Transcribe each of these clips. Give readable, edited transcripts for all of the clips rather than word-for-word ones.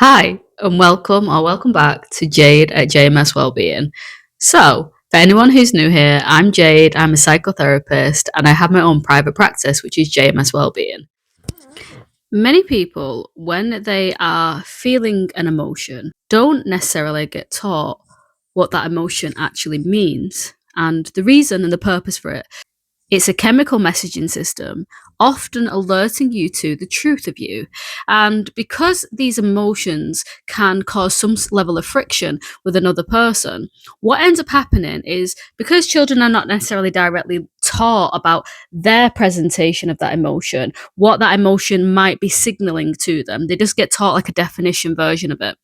Hi, and welcome back to Jade at JMS Wellbeing. So, for anyone who's new here, I'm Jade, I'm a psychotherapist, and I have my own private practice, which is JMS Wellbeing. Many people, when they are feeling an emotion, don't necessarily get taught what that emotion actually means and the reason and the purpose for it. It's a chemical messaging system, often alerting you to the truth of you. And because these emotions can cause some level of friction with another person, what ends up happening is because children are not necessarily directly taught about their presentation of that emotion, what that emotion might be signaling to them, they just get taught like a definition version of it.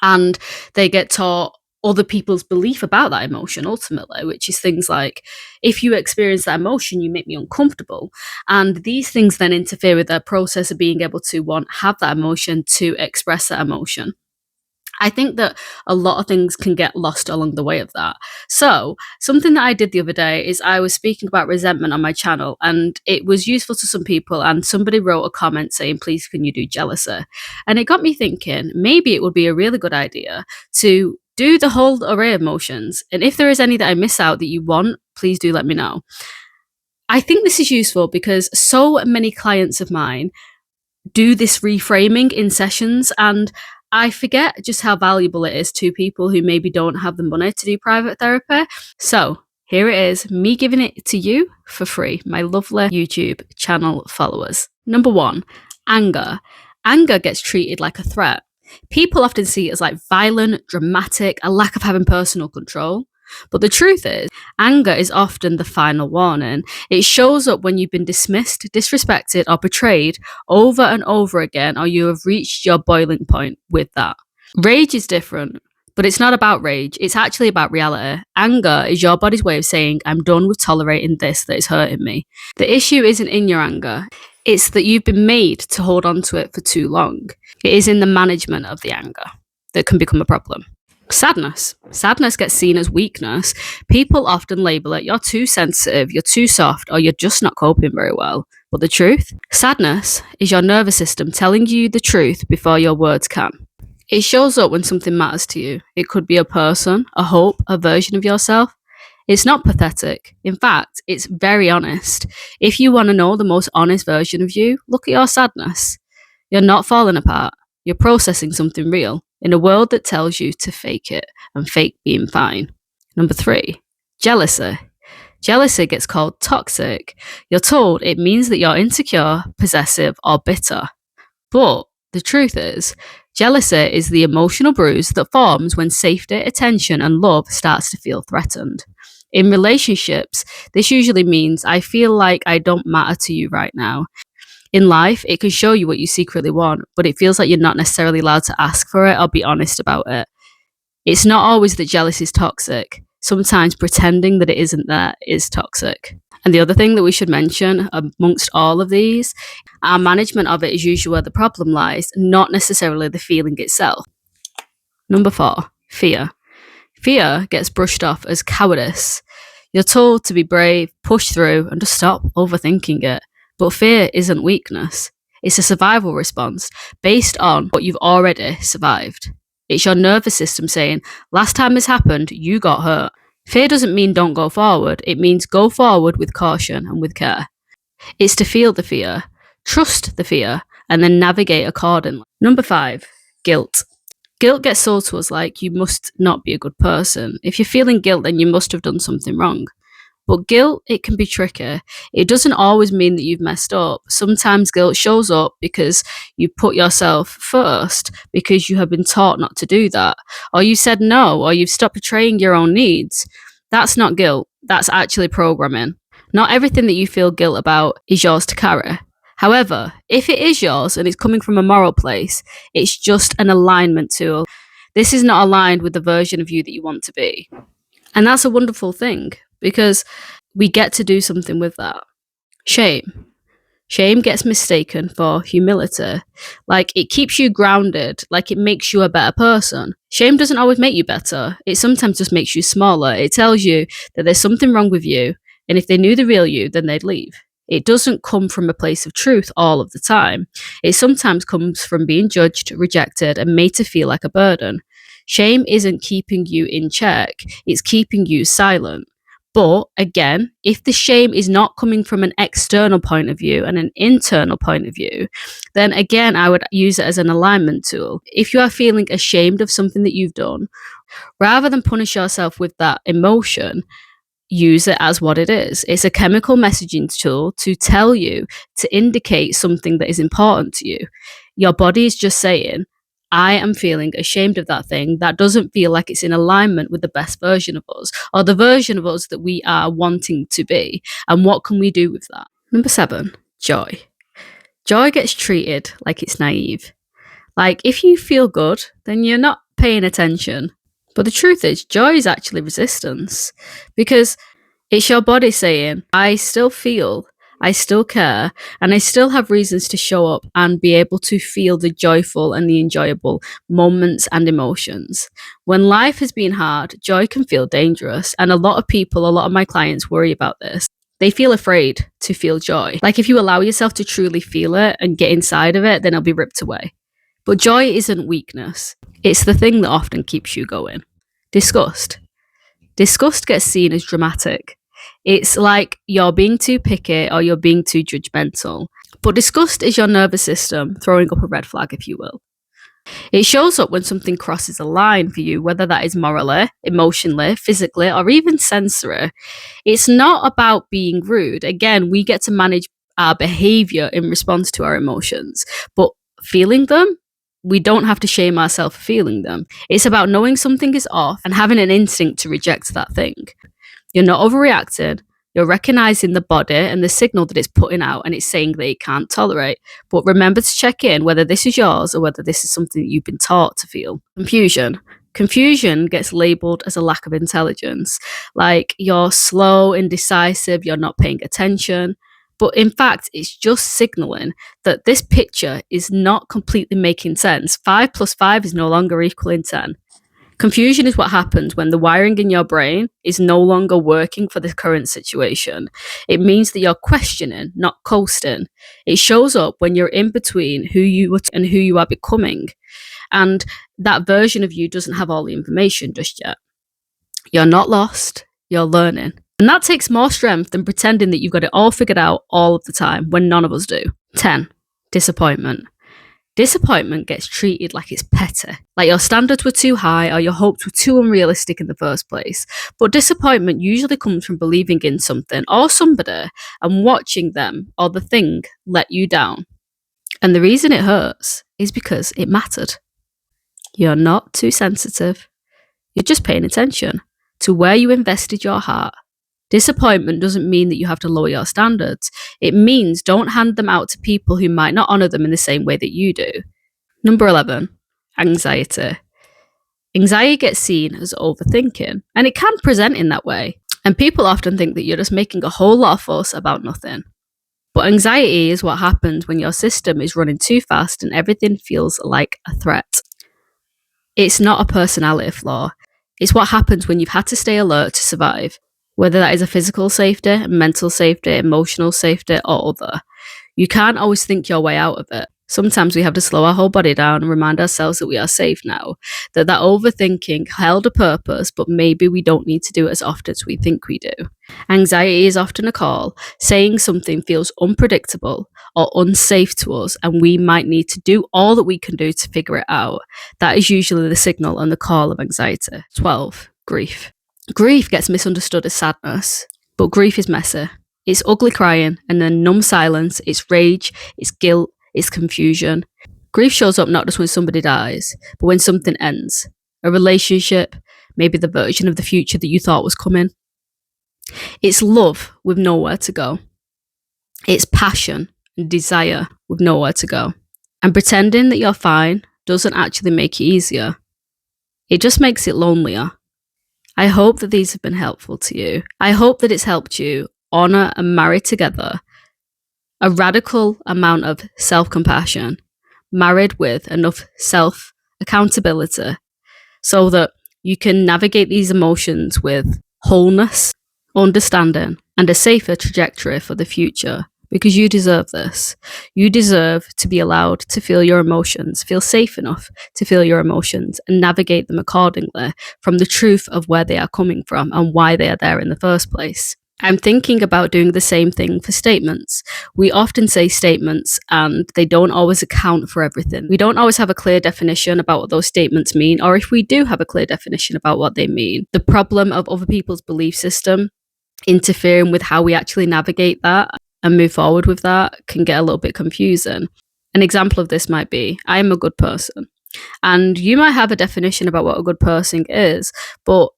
And they get taught other people's belief about that emotion ultimately, which is things like, if you experience that emotion, you make me uncomfortable. And these things then interfere with their process of being able to, one, have that emotion, to express that emotion. I think that a lot of things can get lost along the way of that. So, something that I did the other day is I was speaking about resentment on my channel, and it was useful to some people. And somebody wrote a comment saying, please, can you do jealousy? And it got me thinking, maybe it would be a really good idea to do the whole array of emotions. And if there is any that I miss out that you want, please do let me know. I think this is useful because so many clients of mine do this reframing in sessions, and I forget just how valuable it is to people who maybe don't have the money to do private therapy. So here it is, me giving it to you for free, my lovely YouTube channel followers. Number one, anger. Anger gets treated like a threat. People often see it as like violent, dramatic, a lack of having personal control. But the truth is, anger is often the final warning. It shows up when you've been dismissed, disrespected, or betrayed over and over again, or you have reached your boiling point with that. Rage is different, but it's not about rage. It's actually about reality. Anger is your body's way of saying, I'm done with tolerating this that is hurting me. The issue isn't in your anger, it's that you've been made to hold on to it for too long. It is in the management of the anger that can become a problem. Sadness. Sadness gets seen as weakness. People often label it, you're too sensitive, you're too soft, or you're just not coping very well. But the truth? Sadness is your nervous system telling you the truth before your words can. It shows up when something matters to you. It could be a person, a hope, a version of yourself. It's not pathetic. In fact, it's very honest. If you want to know the most honest version of you, look at your sadness. You're not falling apart. You're processing something real in a world that tells you to fake it and fake being fine. Number three, jealousy. Jealousy gets called toxic. You're told it means that you're insecure, possessive, or bitter. But the truth is, jealousy is the emotional bruise that forms when safety, attention, and love starts to feel threatened. In relationships, this usually means I feel like I don't matter to you right now. In life, it can show you what you secretly want, but it feels like you're not necessarily allowed to ask for it or be honest about it. It's not always that jealousy is toxic. Sometimes pretending that it isn't there is toxic. And the other thing that we should mention amongst all of these, our management of it is usually where the problem lies, not necessarily the feeling itself. Number four, fear. Fear gets brushed off as cowardice. You're told to be brave, push through, and just stop overthinking it. But fear isn't weakness. It's a survival response based on what you've already survived. It's your nervous system saying, last time this happened, you got hurt. Fear doesn't mean don't go forward. It means go forward with caution and with care. It's to feel the fear, trust the fear, and then navigate accordingly. Number five, guilt. Guilt gets sold to us like you must not be a good person. If you're feeling guilt, then you must have done something wrong. But guilt, it can be tricky. It doesn't always mean that you've messed up. Sometimes guilt shows up because you put yourself first, because you have been taught not to do that, or you said no, or you've stopped betraying your own needs. That's not guilt. That's actually programming. Not everything that you feel guilt about is yours to carry. However, if it is yours and it's coming from a moral place, it's just an alignment tool. This is not aligned with the version of you that you want to be. And that's a wonderful thing because we get to do something with that. Shame. Shame gets mistaken for humility. Like it keeps you grounded, like it makes you a better person. Shame doesn't always make you better. It sometimes just makes you smaller. It tells you that there's something wrong with you. And if they knew the real you, then they'd leave. It doesn't come from a place of truth all of the time. It sometimes comes from being judged, rejected, and made to feel like a burden. Shame isn't keeping you in check, it's keeping you silent. But again, if the shame is not coming from an external point of view and an internal point of view, then again, I would use it as an alignment tool. If you are feeling ashamed of something that you've done, rather than punish yourself with that emotion, use it as what it is. It's a chemical messaging tool to tell you, to indicate something that is important to you. Your body is just saying, I am feeling ashamed of that thing. That doesn't feel like it's in alignment with the best version of us or the version of us that we are wanting to be. And what can we do with that? Number 7, joy. Joy gets treated like it's naive. Like, if you feel good, then you're not paying attention. But the truth is, joy is actually resistance, because it's your body saying, I still feel, I still care, and I still have reasons to show up and be able to feel the joyful and the enjoyable moments and emotions. When life has been hard, joy can feel dangerous. And a lot of my clients worry about this. They feel afraid to feel joy. Like, if you allow yourself to truly feel it and get inside of it, then it'll be ripped away. But joy isn't weakness. It's the thing that often keeps you going. Disgust. Disgust gets seen as dramatic. It's like you're being too picky or you're being too judgmental. But disgust is your nervous system throwing up a red flag, if you will. It shows up when something crosses a line for you, whether that is morally, emotionally, physically, or even sensory. It's not about being rude. Again, we get to manage our behavior in response to our emotions, but feeling them, we don't have to shame ourselves for feeling them. It's about knowing something is off and having an instinct to reject that thing. You're not overreacting. You're recognizing the body and the signal that it's putting out, and it's saying that it can't tolerate. But remember to check in whether this is yours or whether this is something that you've been taught to feel. Confusion. Confusion gets labeled as a lack of intelligence. Like, you're slow, indecisive, you're not paying attention. But in fact, it's just signaling that this picture is not completely making sense. 5 plus 5 is no longer equaling 10. Confusion is what happens when the wiring in your brain is no longer working for the current situation. It means that you're questioning, not coasting. It shows up when you're in between who you were and who you are becoming. And that version of you doesn't have all the information just yet. You're not lost, you're learning. And that takes more strength than pretending that you've got it all figured out all of the time, when none of us do. 10. Disappointment. Disappointment gets treated like it's petty, like your standards were too high or your hopes were too unrealistic in the first place. But disappointment usually comes from believing in something or somebody and watching them or the thing let you down. And the reason it hurts is because it mattered. You're not too sensitive. You're just paying attention to where you invested your heart. Disappointment doesn't mean that you have to lower your standards. It means don't hand them out to people who might not honour them in the same way that you do. Number 11, anxiety. Anxiety gets seen as overthinking, and it can present in that way. And people often think that you're just making a whole lot of fuss about nothing. But anxiety is what happens when your system is running too fast and everything feels like a threat. It's not a personality flaw. It's what happens when you've had to stay alert to survive. Whether that is a physical safety, mental safety, emotional safety, or other. You can't always think your way out of it. Sometimes we have to slow our whole body down and remind ourselves that we are safe now, that overthinking held a purpose, but maybe we don't need to do it as often as we think we do. Anxiety is often a call, saying something feels unpredictable or unsafe to us, and we might need to do all that we can do to figure it out. That is usually the signal and the call of anxiety. 12. Grief. Grief gets misunderstood as sadness, but grief is messy. It's ugly crying and then numb silence, it's rage, it's guilt, it's confusion. Grief shows up not just when somebody dies, but when something ends. A relationship, maybe the version of the future that you thought was coming. It's love with nowhere to go. It's passion and desire with nowhere to go. And pretending that you're fine doesn't actually make it easier. It just makes it lonelier. I hope that these have been helpful to you. I hope that it's helped you honour and marry together a radical amount of self-compassion married with enough self-accountability so that you can navigate these emotions with wholeness, understanding, and a safer trajectory for the future. because you deserve this. You deserve to be allowed to feel your emotions, feel safe enough to feel your emotions and navigate them accordingly from the truth of where they are coming from and why they are there in the first place. I'm thinking about doing the same thing for statements. We often say statements and they don't always account for everything. We don't always have a clear definition about what those statements mean, or if we do have a clear definition about what they mean, the problem of other people's belief system interfering with how we actually navigate that and move forward with that can get a little bit confusing. An example of this might be, I am a good person. And you might have a definition about what a good person is, but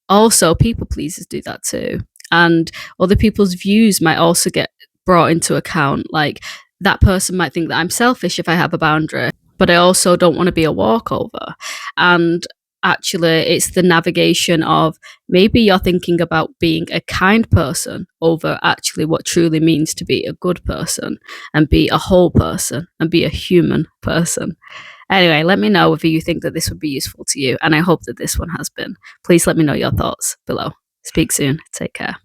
also people pleasers do that too. And other people's views might also get brought into account. Like that person might think that I'm selfish if I have a boundary, but I also don't want to be a walkover. And actually, it's the navigation of maybe you're thinking about being a kind person over actually what truly means to be a good person and be a whole person and be a human person. Anyway, let me know whether you think that this would be useful to you, and I hope that this one has been. Please let me know your thoughts below. Speak soon. Take care.